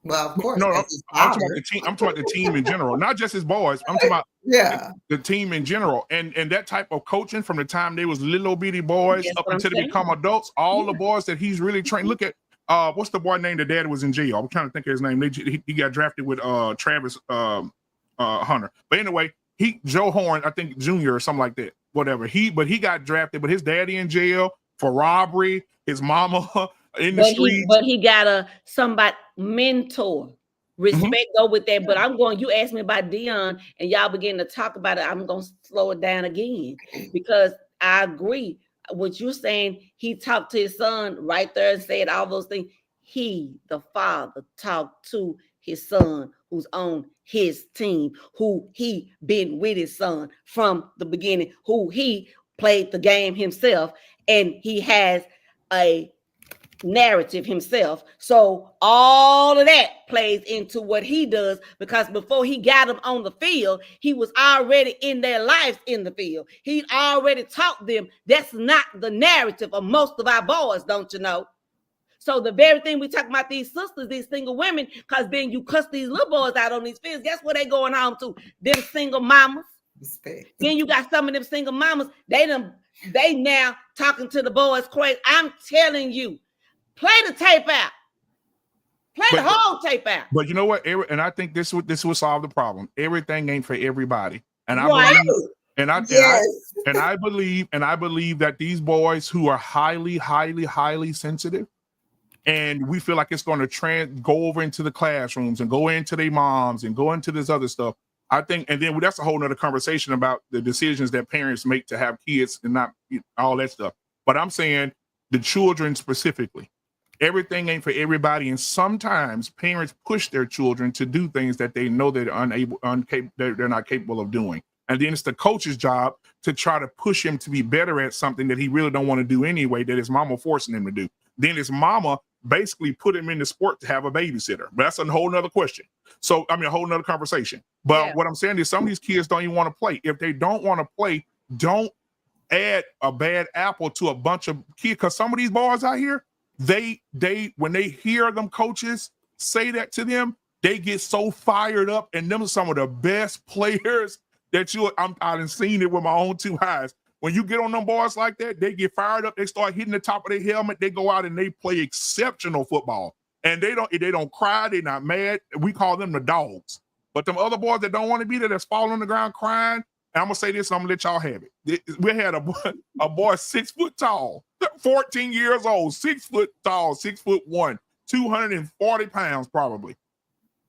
Well, of course, No, as his I'm talking about father. the team. I'm talking about the team in general, not just his boys. I'm talking about Yeah. the team in general, and that type of coaching from the time they was little bitty boys That's up what I'm until they saying. become adults. All the Yeah. boys that he's really trained. Look at what's the boy name? The dad was in jail. I'm trying to think of his name. He got drafted with Travis Hunter. But anyway, Joe Horn, I think Junior or something like that. Whatever. He got drafted, but his daddy in jail for robbery. His mama in the streets. But he got a somebody mentor. Mhm. Respect go with that. But I'm going, you asked me about Dion and y'all begin to talk about it. I'm gonna slow it down again because I agree. What you're saying, he talked to his son right there and said all those things. He, the father, talked to his son who's on his team, who he been with his son from the beginning, who he played the game himself, and he has a narrative himself. So all of that plays into what he does because before he got them on the field, he was already in their lives in the field. He already taught them that's not the narrative of most of our boys, don't you know? So the very thing we talk about these sisters, these single women, because then you cuss these little boys out on these fields, guess where they going home to? Them single mamas. Respect. Then you got some of them single mamas, they now talking to the boys crazy. I'm telling you, play the tape out. Play the whole tape out. But you know what? And I think this would solve the problem. Everything ain't for everybody. And I Right. believe, and I believe that these boys who are highly sensitive, and we feel like it's going to go over into the classrooms and go into their moms and go into this other stuff. I think, and then that's a whole nother conversation about the decisions that parents make to have kids and not all that stuff. But I'm saying the children specifically. Everything ain't for everybody, and sometimes parents push their children to do things that they know they're they're not capable of doing. And then it's the coach's job to try to push him to be better at something that he really don't want to do anyway, that his mama forcing him to do. Then his mama basically put him in the sport to have a babysitter. But that's a whole nother question. So, I mean, a whole nother conversation. But what I'm saying is some of these kids don't even want to play. If they don't want to play, don't add a bad apple to a bunch of kids. Because some of these boys out here, they when they hear them coaches say that to them, they get so fired up, and them are some of the best players that I've seen it with my own two eyes. When you get on them boys like that, they get fired up, they start hitting the top of their helmet, they go out and they play exceptional football. And they don't cry, they're not mad. We call them the dogs. But them other boys that don't want to be there, that's falling on the ground crying, and I'm gonna say this, and I'm gonna let y'all have it. We had a boy 6 foot tall, 14 years old, 6 foot tall, 6'1", 240 pounds probably.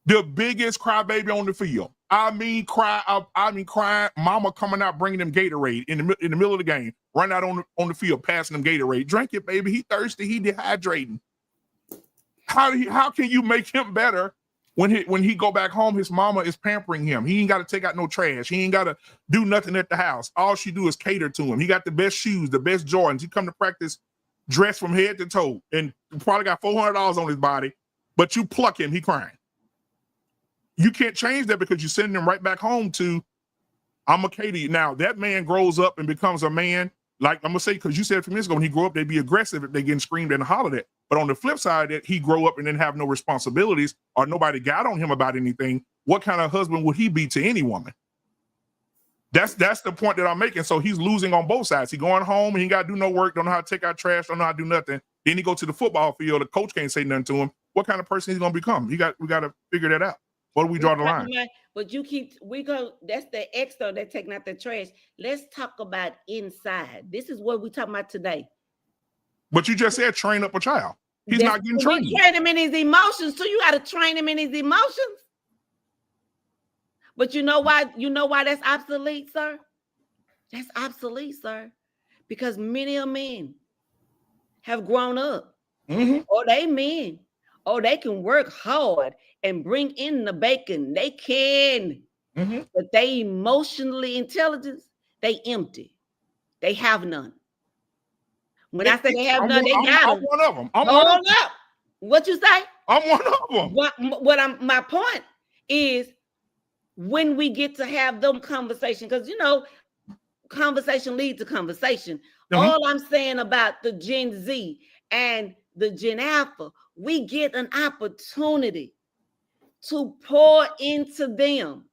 The biggest crybaby on the field. I mean crying. Mama coming out bringing them Gatorade in the middle of the game, run out on the field passing them Gatorade. Drink it, baby. He thirsty. He dehydrating. How can you make him better? When he go back home, his mama is pampering him. He ain't got to take out no trash. He ain't got to do nothing at the house. All she do is cater to him. He got the best shoes, the best Jordans. He come to practice dressed from head to toe and probably got $400 on his body, but you pluck him, he crying. You can't change that because you send him right back home to, I'm a Katie. Now, that man grows up and becomes a man, like I'm going to say, because you said a few minutes ago, when he grew up, they'd be aggressive if they getting screamed and hollered at. But on the flip side, that he grow up and didn't have no responsibilities or nobody got on him about anything, what kind of husband would he be to any woman? That's the point that I'm making. So he's losing on both sides. He going home, he ain't got to do no work, don't know how to take out trash, don't know how to do nothing. Then he go to the football field, the coach can't say nothing to him. What kind of person he's going to become? We got to figure that out. Where do we draw the line? But that's the extra that's taking out the trash. Let's talk about inside. This is what we're talking about today. But you just said train up a child. He's not getting trained. You train him in his emotions too. You got to train him in his emotions. But you know why? You know why that's obsolete, sir? That's obsolete, sir. Because many of men have grown up. Mm-hmm. Or they men. Oh, they can work hard and bring in the bacon. They can. Mm-hmm. But they emotionally intelligence, they empty. They have none. When I say they have none, they got them. I'm one of them. Hold up. What you say? I'm one of them. My point is when we get to have them conversations, because conversation leads to conversation. Mm-hmm. All I'm saying about the Gen Z and the Gen Alpha, we get an opportunity to pour into them.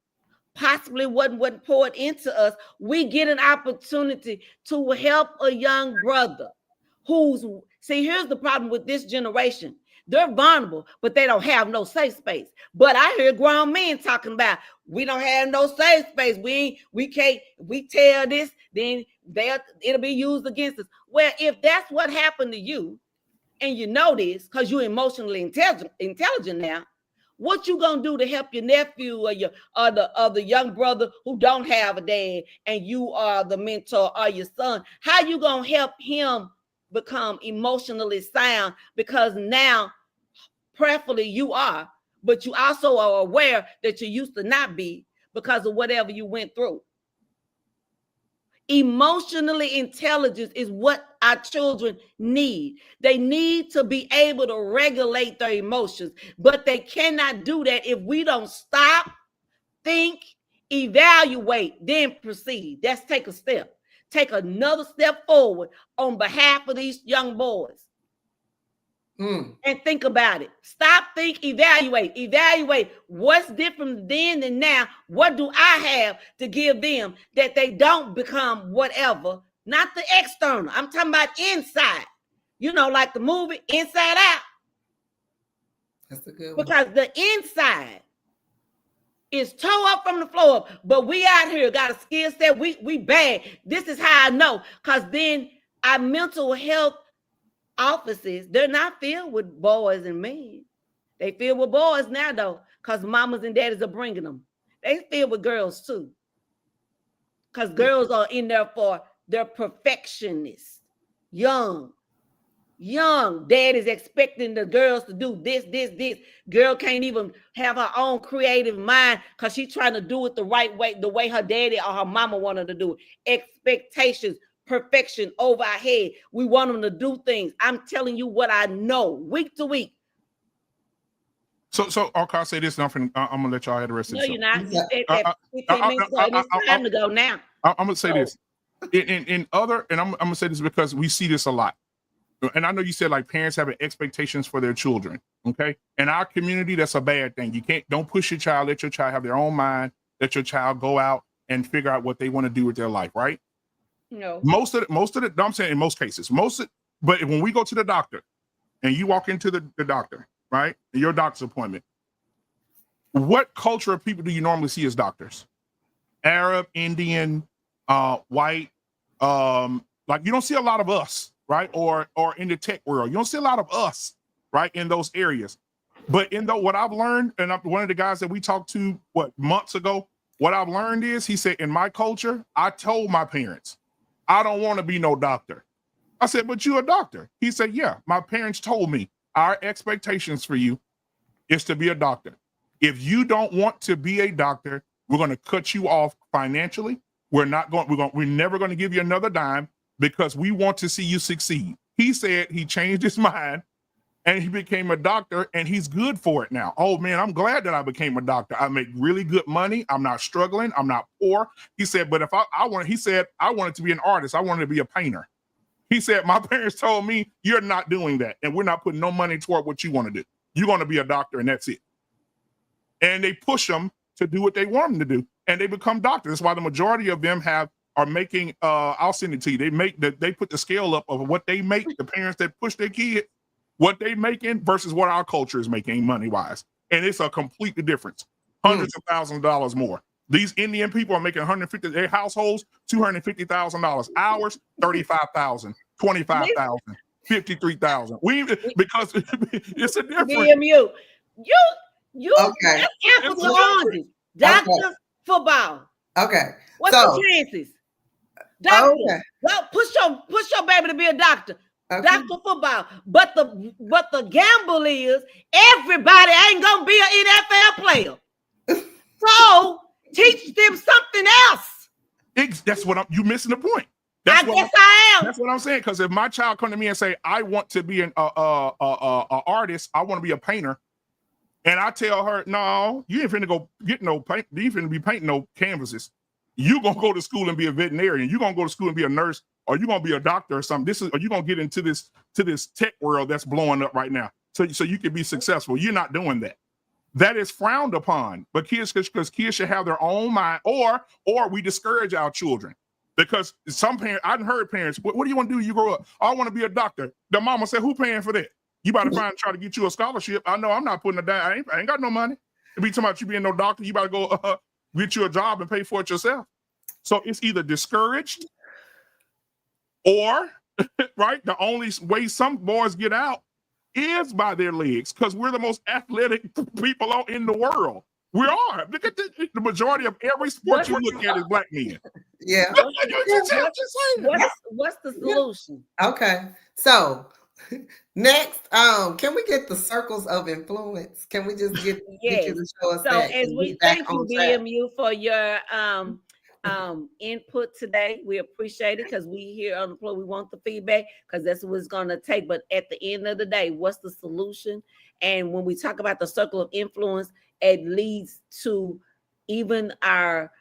Possibly wasn't poured into us. We get an opportunity to help a young brother who's, see, here's the problem with this generation. They're vulnerable, but they don't have no safe space. But I hear grown men talking about, we don't have no safe space. We can't, we tell this, then it'll be used against us. Well, if that's what happened to you, and you know this because you're emotionally intelligent now, what you gonna do to help your nephew or your the young brother who don't have a dad, and you are the mentor, or your son? How you gonna help him become emotionally sound? Because now, prayerfully, you are, but you also are aware that you used to not be because of whatever you went through. Emotionally intelligence is what our children need. They need to be able to regulate their emotions, but they cannot do that if we don't stop, think, evaluate, then proceed. That's take a step. Take another step forward on behalf of these young boys. And think about it. Stop, think, evaluate. Evaluate what's different then and now. What do I have to give them that they don't become whatever? Not the external. I'm talking about inside. You know, like the movie Inside Out. That's a good one. Because the inside is toe up from the floor up. But we out here got a skill set. We bad. This is how I know. Because then our mental health offices, they're not filled with boys and men. They filled with boys now, though, because mamas and daddies are bringing them. They filled with girls, too. Because girls are in there for their perfectionists. Young. Daddy's expecting the girls to do this. Girl can't even have her own creative mind because she's trying to do it the right way, the way her daddy or her mama wanted to do it. Expectations, perfection over our head. We want them to do things. I'm telling you what I know week to week. So okay, I'll say this, and I'm gonna let y'all have the rest of the show. No, you're not. You said that 15 minutes ago, and it's time to go now. I'm gonna say this. In other, and I'm gonna say this because we see this a lot. And I know you said like parents having expectations for their children. Okay. In our community, that's a bad thing. Don't push your child, let your child have their own mind, let your child go out and figure out what they want to do with their life, right? No. Most of the I'm saying in most cases, but when we go to the doctor and you walk into the doctor, right? Your doctor's appointment, what culture of people do you normally see as doctors? Arab, Indian, white, like you don't see a lot of us, right? Or in the tech world, you don't see a lot of us, right? In those areas. But what I've learned, and one of the guys that we talked to, months ago, what I've learned is, he said, in my culture, I told my parents, I don't want to be no doctor. I said, but you're a doctor. He said, yeah, my parents told me our expectations for you is to be a doctor. If you don't want to be a doctor, we're going to cut you off financially. We're never going to give you another dime because we want to see you succeed. He said he changed his mind and he became a doctor and he's good for it now. Oh man, I'm glad that I became a doctor. I make really good money. I'm not struggling. I'm not poor. He said, but if I wanted to be an artist. I wanted to be a painter. He said, my parents told me you're not doing that. And we're not putting no money toward what you want to do. You're going to be a doctor and that's it. And they push them to do what they want them to do. And they become doctors. That's why the majority of them are making, I'll send it to you. They put the scale up of what they make, the parents that push their kid, what they making versus what our culture is making money wise. And it's a completely difference. Hundreds of thousands of dollars more. These Indian people are making their households, $250,000. Ours, $35,000, $25,000, $53,000. Because it's a difference. BMU. You okay. That's apples and oranges. Doctor, football. Okay. What's the chances? Doctor. Okay. Well, push your baby to be a doctor. Okay. Doctor football. But the gamble is everybody ain't gonna be an NFL player. So teach them something else. That's what you missing the point. I guess I am. That's what I'm saying. Because if my child come to me and say, I want to be an artist, I want to be a painter, and I tell her, no, you ain't finna go get no paint. You ain't finna be painting no canvases. You gonna go to school and be a veterinarian. You gonna go to school and be a nurse or you're gonna be a doctor or something. This is, or you're gonna get into this tech world that's blowing up right now. So you can be successful. You're not doing that. That is frowned upon. But kids, because kids should have their own mind, or we discourage our children. Because some parents, I've heard parents, what do you want to do when you grow up? I want to be a doctor. The mama said, who paying for that? You better try to get you a scholarship. I know I'm not putting it down. I ain't got no money. If you talking about you being no doctor, you better go get you a job and pay for it yourself. So it's either discouraged or, right, the only way some boys get out is by their legs, because we're the most athletic people in the world. We are. Look at the majority of every sport you look at is black men. Yeah. What's the solution? Okay. So next, can we get the circles of influence? Can we just get you to show us so that? As we thank you, BMU, for your input today. We appreciate it, because we here on the floor, we want the feedback, because that's what it's going to take. But at the end of the day, what's the solution? And when we talk about the circle of influence, it leads to even our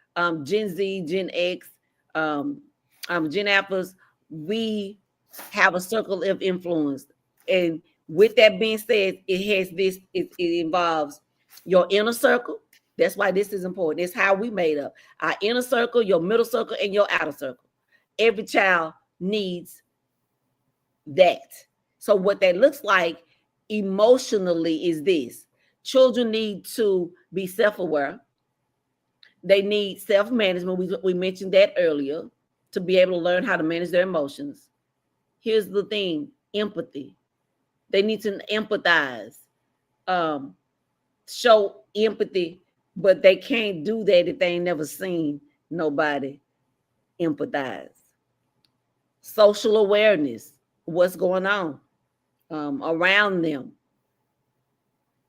Gen Z, Gen X, Gen Alphas. We have a circle of influence. And with that being said, it involves your inner circle. That's why this is important. It's how we made up our inner circle, your middle circle, and your outer circle. Every child needs that. So what that looks like emotionally is this. Children need to be self-aware. They need self-management. We mentioned that earlier, to be able to learn how to manage their emotions. Here's the thing: empathy. They need to empathize, show empathy, but they can't do that if they ain't never seen nobody empathize. Social awareness, what's going on around them.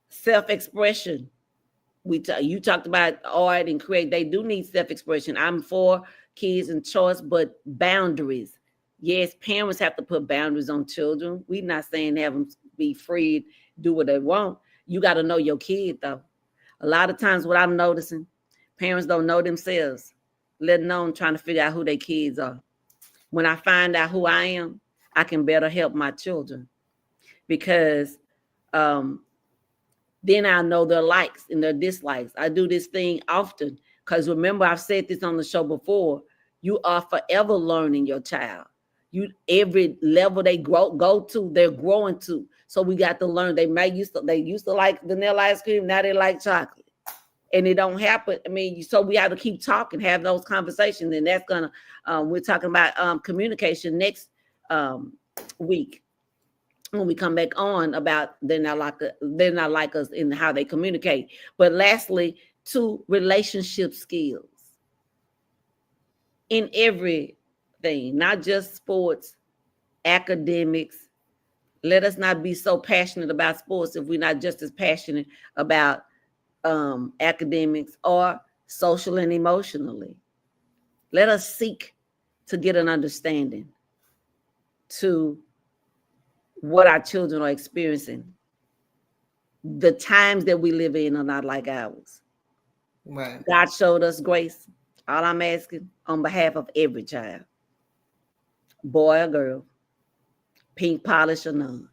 Self-expression. You talked about art and create. They do need self-expression. I'm for kids and choice, but boundaries. Yes, parents have to put boundaries on children. We're not saying have them be free, do what they want. You got to know your kid, though. A lot of times what I'm noticing, parents don't know themselves, let alone trying to figure out who their kids are. When I find out who I am, I can better help my children, because then I know their likes and their dislikes. I do this thing often, because remember, I've said this on the show before, you are forever learning your child. Every level they go to, they're growing to. So we got to learn. They used to like vanilla ice cream, now they like chocolate. And it don't happen. I mean, so we have to keep talking, have those conversations. And that's gonna we're talking about communication next week, when we come back on, about they're not like us in how they communicate. But lastly, to relationship skills in everything, not just sports, academics. Let us not be so passionate about sports if we're not just as passionate about academics or social and emotionally. Let us seek to get an understanding to what our children are experiencing. The times that we live in are not like ours. Right. God showed us grace. All I'm asking, on behalf of every child, boy or girl, pink polish or none,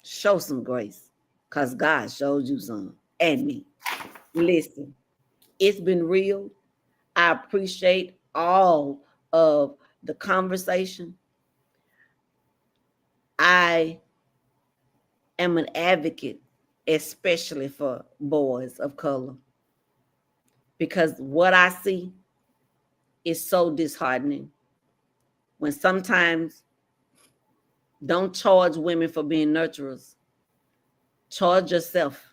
show some grace, because God showed you some, and me. Listen, it's been real. I appreciate all of the conversation. I am an advocate, especially for boys of color, because what I see is so disheartening. When sometimes, don't charge women for being nurturers. Charge yourself.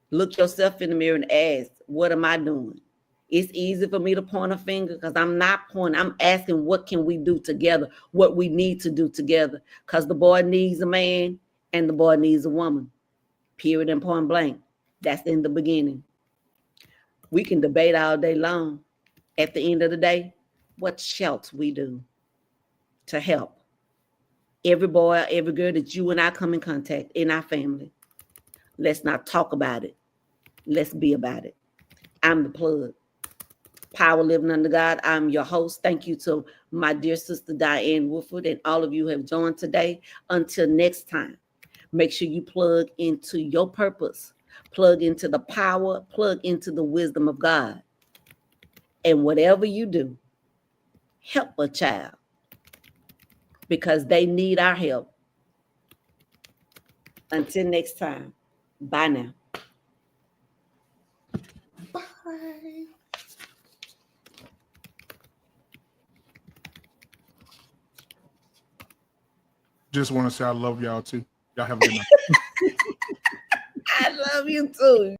Look yourself in the mirror and ask, what am I doing? It's easy for me to point a finger, because I'm not pointing. I'm asking, what can we do together? What we need to do together. Because the boy needs a man and the boy needs a woman. Period and point blank. That's in the beginning. We can debate all day long. At the end of the day, what shall we do to help every boy, every girl that you and I come in contact in our family? Let's not talk about it. Let's be about it. I'm the plug. Power Living Under God. I'm your host. Thank you to my dear sister Diane Woodford and all of you who have joined today. Until next time, make sure you plug into your purpose, plug into the power, plug into the wisdom of God. And whatever you do, help a child because they need our help. Until next time, bye now. Bye. Just want to say I love y'all too. Y'all have a good night. I love you too.